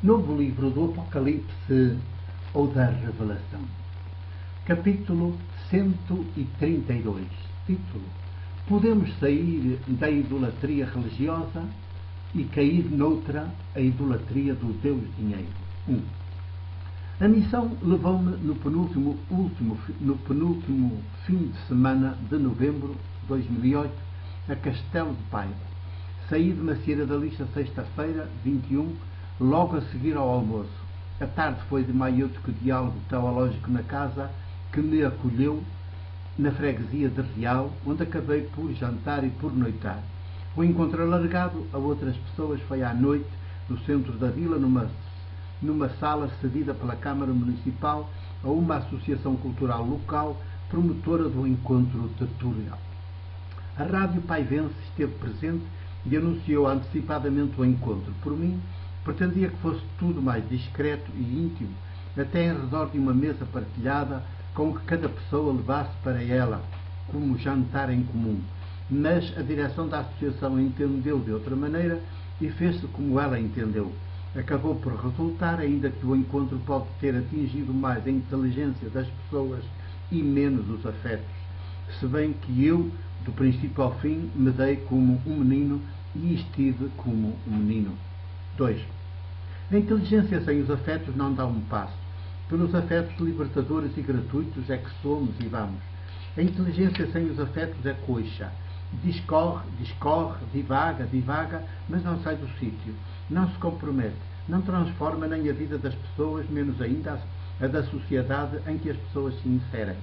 Novo livro do Apocalipse ou da Revelação. Capítulo 132. Título: Podemos sair da idolatria religiosa e cair noutra, a idolatria do Deus Dinheiro. 1. A missão levou-me no penúltimo fim de semana de novembro de 2008 a Castelo de Paiva. Saí de Macieira da Lixa sexta-feira, 21, logo a seguir ao almoço. A tarde foi de maiúsculo diálogo teológico na casa que me acolheu na freguesia de Real, onde acabei por jantar e por noitar. O encontro alargado a outras pessoas foi à noite, no centro da vila, numa sala cedida pela Câmara Municipal a uma associação cultural local promotora do encontro territorial. A Rádio Paivense esteve presente e anunciou antecipadamente o encontro. Por mim, pretendia que fosse tudo mais discreto e íntimo, até em redor de uma mesa partilhada com que cada pessoa levasse para ela como jantar em comum. Mas a direção da associação entendeu de outra maneira e fez-se como ela entendeu. Acabou por resultar, ainda que o encontro pode ter atingido mais a inteligência das pessoas e menos os afetos, se bem que eu, do princípio ao fim, me dei como um menino e estive como um menino. 2. A inteligência sem os afetos não dá um passo. Pelos afetos libertadores e gratuitos é que somos e vamos. A inteligência sem os afetos é coxa. Discorre, divaga, mas não sai do sítio. Não se compromete. Não transforma nem a vida das pessoas, menos ainda a da sociedade em que as pessoas se inserem.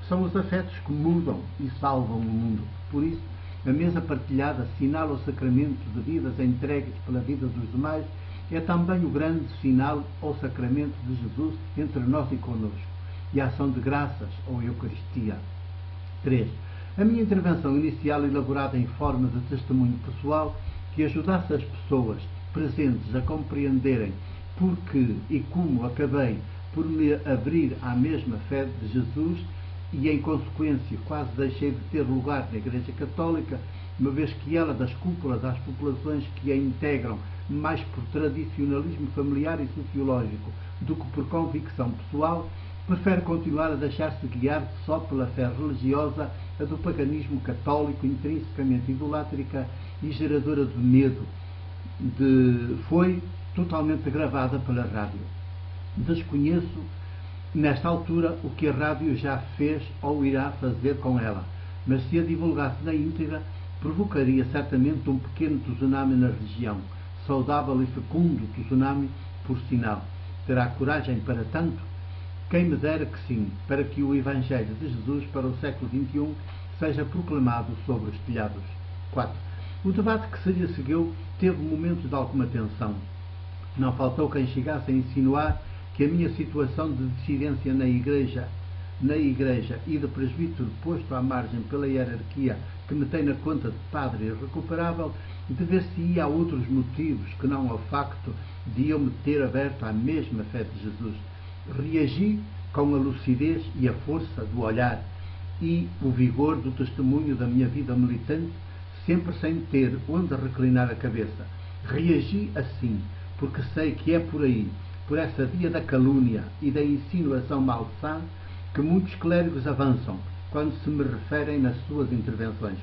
São os afetos que mudam e salvam o mundo. Por isso, a mesa partilhada assinala o sacramento de vidas entregues pela vida dos demais, é também o grande sinal ao sacramento de Jesus entre nós e connosco, e a ação de graças ou Eucaristia. 3. A minha intervenção inicial, elaborada em forma de testemunho pessoal, que ajudasse as pessoas presentes a compreenderem por que e como acabei por me abrir à mesma fé de Jesus e, em consequência, quase deixei de ter lugar na Igreja Católica, uma vez que ela, das cúpulas às populações que a integram, mais por tradicionalismo familiar e sociológico do que por convicção pessoal, prefere continuar a deixar-se guiar só pela fé religiosa, a do paganismo católico, intrinsecamente idolátrica e geradora de medo, foi totalmente gravada pela rádio. Desconheço, nesta altura, o que a rádio já fez ou irá fazer com ela, mas se a divulgasse na íntegra, provocaria certamente um pequeno tsunami na região, saudável e fecundo tsunami, por sinal. Terá coragem para tanto? Quem me dera que sim, para que o Evangelho de Jesus para o século XXI seja proclamado sobre os telhados. 4. O debate que se seguiu teve momentos de alguma tensão. Não faltou quem chegasse a insinuar que a minha situação de dissidência na igreja e de presbítero posto à margem pela hierarquia que me tem na conta de padre irrecuperável dever-se-ia a outros motivos que não ao facto de eu me ter aberto à mesma fé de Jesus. Reagi com a lucidez e a força do olhar e o vigor do testemunho da minha vida militante, sempre sem ter onde reclinar a cabeça. Reagi assim, porque sei que é por aí, por essa via da calúnia e da insinuação malsã, que muitos clérigos avançam quando se me referem nas suas intervenções.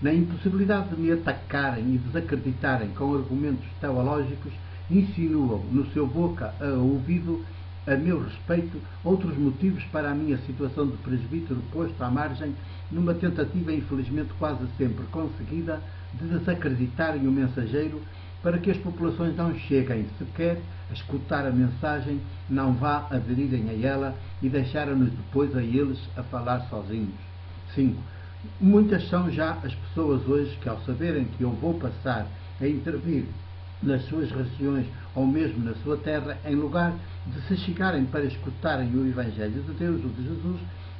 Na impossibilidade de me atacarem e desacreditarem com argumentos teológicos, insinuam no seu boca a ouvido, a meu respeito, outros motivos para a minha situação de presbítero posto à margem, numa tentativa infelizmente quase sempre conseguida de desacreditarem o mensageiro, para que as populações não cheguem sequer a escutar a mensagem, não vá aderirem a ela e deixarem-nos depois a eles a falar sozinhos. 5. Muitas são já as pessoas hoje que, ao saberem que eu vou passar a intervir nas suas regiões ou mesmo na sua terra, em lugar de se chegarem para escutarem o Evangelho de Deus ou de Jesus,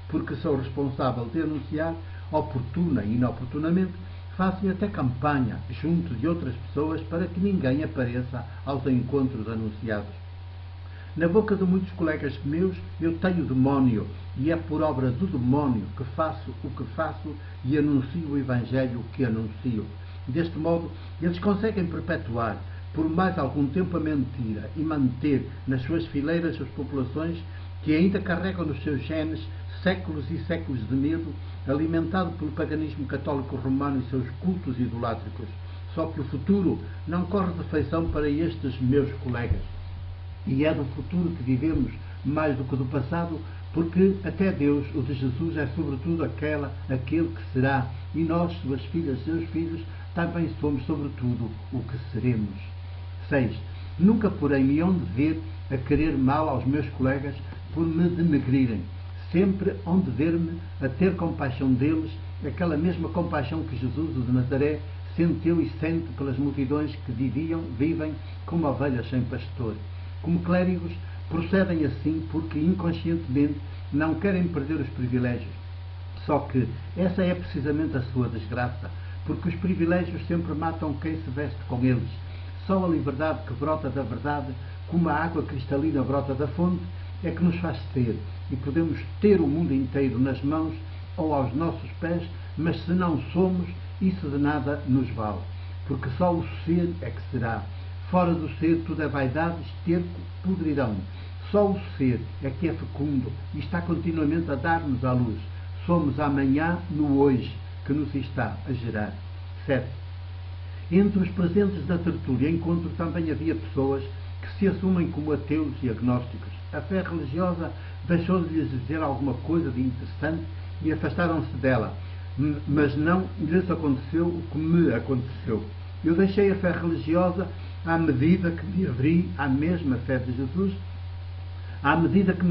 porque sou responsável de anunciar, oportuna e inoportunamente, fazem até campanha junto de outras pessoas para que ninguém apareça aos encontros anunciados. Na boca de muitos colegas meus eu tenho demónio, e é por obra do demónio que faço o que faço e anuncio o Evangelho que anuncio. Deste modo, eles conseguem perpetuar, por mais algum tempo a mentira e manter nas suas fileiras as populações que ainda carregam nos seus genes séculos e séculos de medo, alimentado pelo paganismo católico romano e seus cultos idolátricos. Só que o futuro não corre de feição para estes meus colegas. E é do futuro que vivemos mais do que do passado, porque até Deus, o de Jesus, é sobretudo aquele que será, e nós, suas filhas, seus filhos, também somos sobretudo o que seremos. 6. Nunca porém me hão de ver a querer mal aos meus colegas por me denegrirem. Sempre hão de ver-me a ter compaixão deles, aquela mesma compaixão que Jesus, o de Nazaré, sentiu e sente pelas multidões que vivem como ovelhas sem pastor. Como clérigos, procedem assim porque inconscientemente não querem perder os privilégios. Só que essa é precisamente a sua desgraça, porque os privilégios sempre matam quem se veste com eles. Só a liberdade que brota da verdade, como a água cristalina brota da fonte, é que nos faz ser, e podemos ter o mundo inteiro nas mãos ou aos nossos pés, mas se não somos, isso de nada nos vale, porque só o ser é que será. Fora do ser tudo é vaidade, esterco, podridão. Só o ser é que é fecundo e está continuamente a dar-nos à luz. Somos amanhã no hoje que nos está a gerar. 7. Entre os presentes da tertúlia encontro também havia pessoas que se assumem como ateus e agnósticos. A fé religiosa deixou de lhes dizer alguma coisa de interessante e afastaram-se dela, mas não lhes aconteceu o que me aconteceu. Eu deixei a fé religiosa à medida que me abri à mesma fé de Jesus, à medida que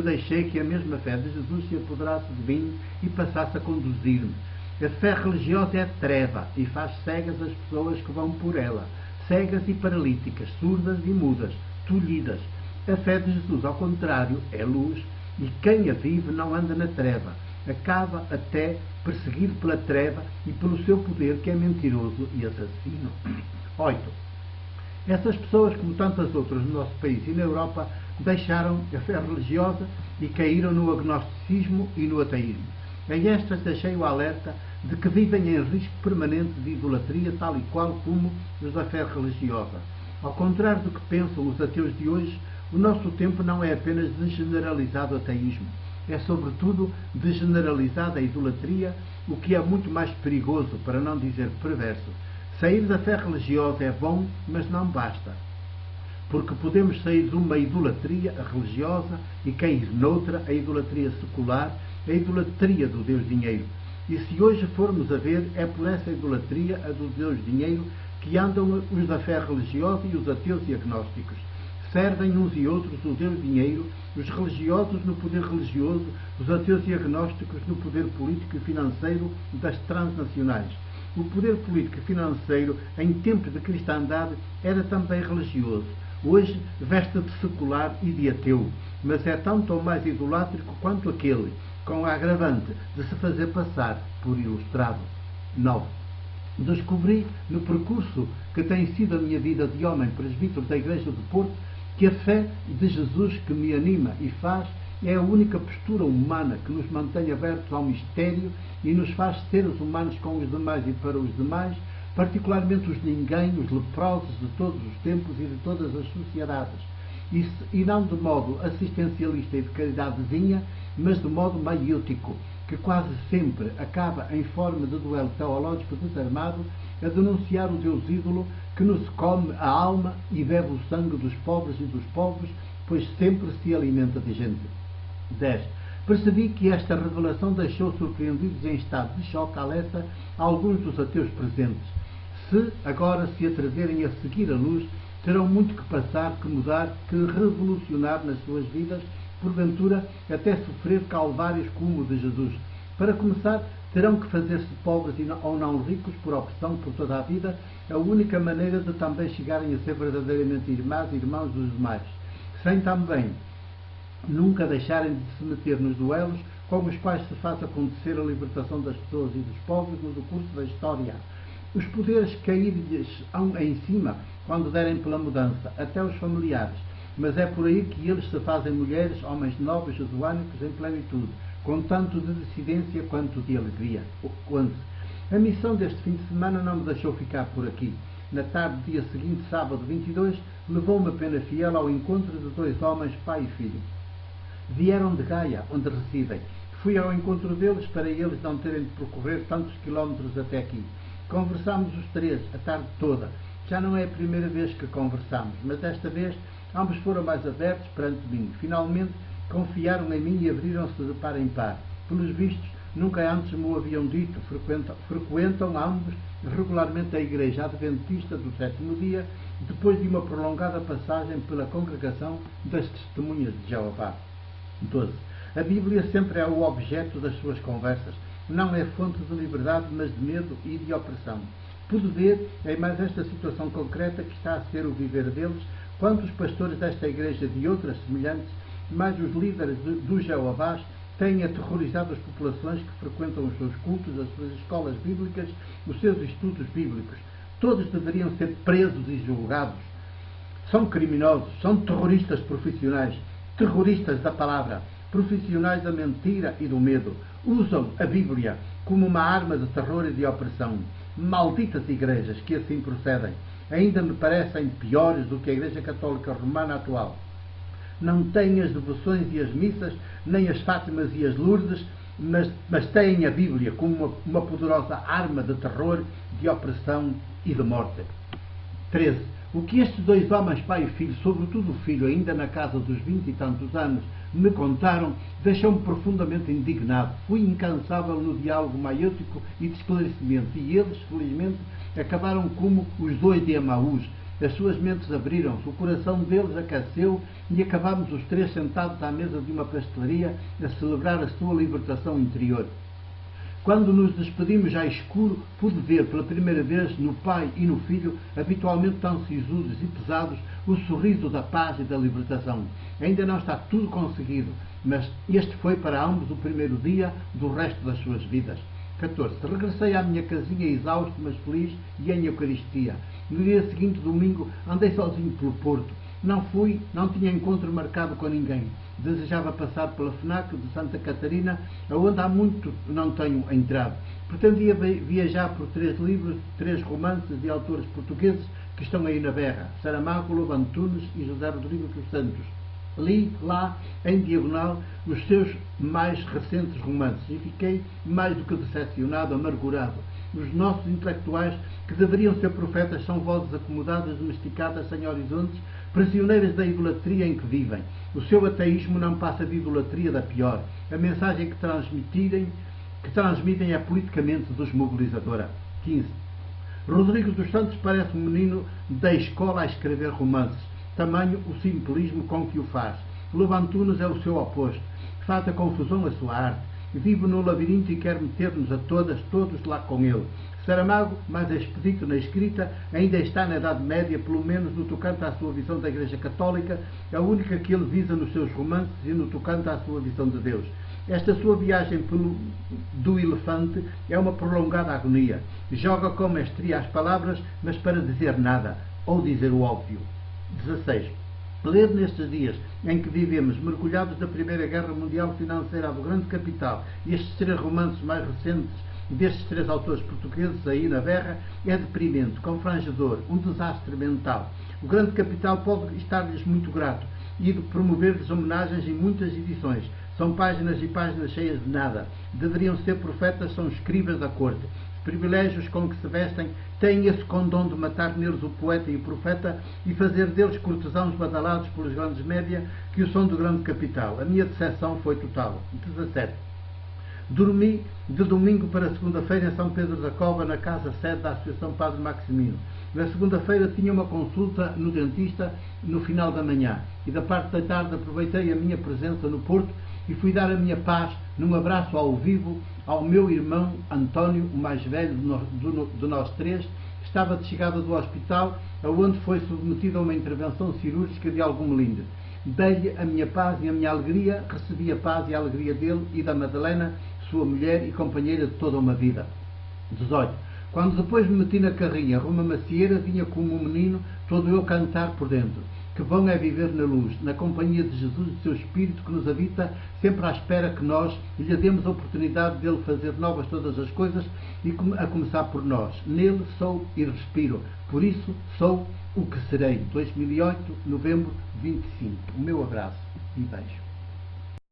deixei que a mesma fé de Jesus se apoderasse de mim e passasse a conduzir-me. A fé religiosa é treva e faz cegas as pessoas que vão por ela, cegas e paralíticas, surdas e mudas, tolhidas. A fé de Jesus, ao contrário, é luz, e quem a vive não anda na treva, acaba até perseguido pela treva e pelo seu poder, que é mentiroso e assassino. 8. Essas pessoas, como tantas outras no nosso país e na Europa, deixaram a fé religiosa e caíram no agnosticismo e no ateísmo. A estas deixei o alerta de que vivem em risco permanente de idolatria, tal e qual como os da fé religiosa. Ao contrário do que pensam os ateus de hoje, o nosso tempo não é apenas de generalizado ateísmo, é sobretudo de generalizada idolatria, o que é muito mais perigoso, para não dizer perverso. Sair da fé religiosa é bom, mas não basta, porque podemos sair de uma idolatria religiosa e cair noutra, a idolatria secular, a idolatria do Deus Dinheiro. E se hoje formos a ver, é por essa idolatria, a do Deus Dinheiro, que andam os da fé religiosa e os ateus e agnósticos. Servem uns e outros o Deus Dinheiro, os religiosos no poder religioso, os ateus e agnósticos no poder político e financeiro das transnacionais. O poder político e financeiro, em tempos de cristandade, era também religioso. Hoje veste de secular e de ateu, mas é tanto ou mais idolátrico quanto aquele, com a agravante de se fazer passar por ilustrado. 9. Descobri, no percurso que tem sido a minha vida de homem presbítero da Igreja de Porto, que a fé de Jesus que me anima e faz é a única postura humana que nos mantém abertos ao mistério e nos faz seres humanos com os demais e para os demais, particularmente os ninguém, os leprosos de todos os tempos e de todas as sociedades, e não de modo assistencialista e de caridadezinha, mas de modo maiútico, que quase sempre acaba em forma de duelo teológico desarmado, a denunciar o Deus ídolo que nos come a alma e bebe o sangue dos pobres e dos povos, pois sempre se alimenta de gente. 10. Percebi que esta revelação deixou surpreendidos em estado de choque alerta alguns dos ateus presentes. Se agora se atreverem a seguir a luz, terão muito que passar, que mudar, que revolucionar nas suas vidas, porventura até sofrer calvários como o de Jesus. Para começar, terão que fazer-se pobres ou não ricos por opção por toda a vida, a única maneira de também chegarem a ser verdadeiramente irmãs e irmãos dos demais, sem também nunca deixarem de se meter nos duelos com os quais se faz acontecer a libertação das pessoas e dos povos no decurso da história. Os poderes cair-lhes em cima quando derem pela mudança, até os familiares, mas é por aí que eles se fazem mulheres, homens nobres, joânicos em plenitude, com tanto de dissidência quanto de alegria. 11. A missão deste fim de semana não me deixou ficar por aqui. na tarde do dia seguinte, sábado 22, levou uma pena fiel ao encontro de dois homens, pai e filho. Vieram de Gaia, onde residem. Fui ao encontro deles para eles não terem de percorrer tantos quilómetros até aqui. Conversámos os três, a tarde toda. Já não é a primeira vez que conversamos, mas desta vez ambos foram mais abertos perante mim. Finalmente confiaram em mim e abriram-se de par em par. Pelos vistos, nunca antes me o haviam dito. Frequentam ambos regularmente a Igreja Adventista do Sétimo Dia, depois de uma prolongada passagem pela Congregação das Testemunhas de Jeová. 12. A Bíblia sempre é o objeto das suas conversas. Não é fonte de liberdade, mas de medo e de opressão. Pude ver, em mais esta situação concreta que está a ser o viver deles, quantos pastores desta igreja e de outras semelhantes, mais os líderes do Jeová, têm aterrorizado as populações que frequentam os seus cultos, as suas escolas bíblicas, os seus estudos bíblicos. Todos deveriam ser presos e julgados. São criminosos, são terroristas profissionais, terroristas da palavra, profissionais da mentira e do medo. Usam a Bíblia como uma arma de terror e de opressão. Malditas igrejas que assim procedem. Ainda me parecem piores do que a Igreja Católica Romana atual. Não têm as devoções e as missas, nem as Fátimas e as Lourdes, mas têm a Bíblia como uma poderosa arma de terror, de opressão e de morte. 13. O que estes dois homens, pai e filho, sobretudo o filho, ainda na casa dos 20 e tantos anos, me contaram, deixou-me profundamente indignado. Fui incansável no diálogo maiútico e de esclarecimento, e eles, felizmente, acabaram como os dois de Emaús. As suas mentes abriram-se, o coração deles aqueceu e acabámos os três sentados à mesa de uma pastelaria a celebrar a sua libertação interior. Quando nos despedimos já escuro, pude ver pela primeira vez no pai e no filho, habitualmente tão sisudos e pesados, o sorriso da paz e da libertação. Ainda não está tudo conseguido, mas este foi para ambos o primeiro dia do resto das suas vidas. 14. Regressei à minha casinha exausto, mas feliz e em Eucaristia. No dia seguinte, domingo, andei sozinho pelo Porto. Não tinha encontro marcado com ninguém. Desejava passar pela FNAC de Santa Catarina, aonde há muito não tenho entrado. Pretendia viajar por 3 livros, 3 romances de autores portugueses que estão aí na berra: Saramago, Lobo Antunes e José Rodrigues dos Santos. Li lá, em diagonal, os seus mais recentes romances e fiquei mais do que decepcionado, amargurado. Os nossos intelectuais, que deveriam ser profetas, são vozes acomodadas, domesticadas, sem horizontes, prisioneiras da idolatria em que vivem. O seu ateísmo não passa de idolatria da pior. A mensagem que transmitem é politicamente desmobilizadora. 15. Rodrigues dos Santos parece um menino da escola a escrever romances. Tamanho o simplismo com que o faz. Lobo Antunes é o seu oposto. Faz a confusão a sua arte. Vive no labirinto e quer meter-nos a todos lá com ele. Saramago, mais expedito na escrita, ainda está na Idade Média, pelo menos no tocante à sua visão da Igreja Católica, a única que ele visa nos seus romances, e no tocante à sua visão de Deus. Esta sua viagem do elefante é uma prolongada agonia. Joga com mestria as palavras, mas para dizer nada, ou dizer o óbvio. 16. Ler nestes dias em que vivemos, mergulhados da Primeira Guerra Mundial financeira do grande capital, e estes 3 romances mais recentes destes 3 autores portugueses aí na berra, é deprimente, confrangedor, um desastre mental. O grande capital pode estar-lhes muito grato e promover-lhes homenagens em muitas edições. São páginas e páginas cheias de nada. Deveriam ser profetas, são escribas da corte. Os privilégios com que se vestem têm esse condom de matar neles o poeta e o profeta e fazer deles cortesãos badalados pelos grandes média que o são do grande capital. A minha decepção foi total. 17. Dormi de domingo para segunda-feira em São Pedro da Cova, na casa sede da Associação Padre Maximino. Na segunda-feira tinha uma consulta no dentista no final da manhã e da parte da tarde aproveitei a minha presença no Porto e fui dar a minha paz num abraço ao vivo ao meu irmão António, o mais velho de nós 3, que estava de chegada do hospital, aonde foi submetido a uma intervenção cirúrgica de algum melindre. Dei-lhe a minha paz e a minha alegria, recebi a paz e a alegria dele e da Madalena, sua mulher e companheira de toda uma vida. 18. Quando depois me meti na carrinha rumo a Macieira, vinha como um menino, todo eu cantar por dentro. que vão é viver na luz, na companhia de Jesus e do seu Espírito que nos habita, sempre à espera que nós lhe demos a oportunidade dele fazer novas todas as coisas e a começar por nós. Nele sou e respiro, por isso sou o que serei. 2008, novembro 25. O meu abraço e beijo.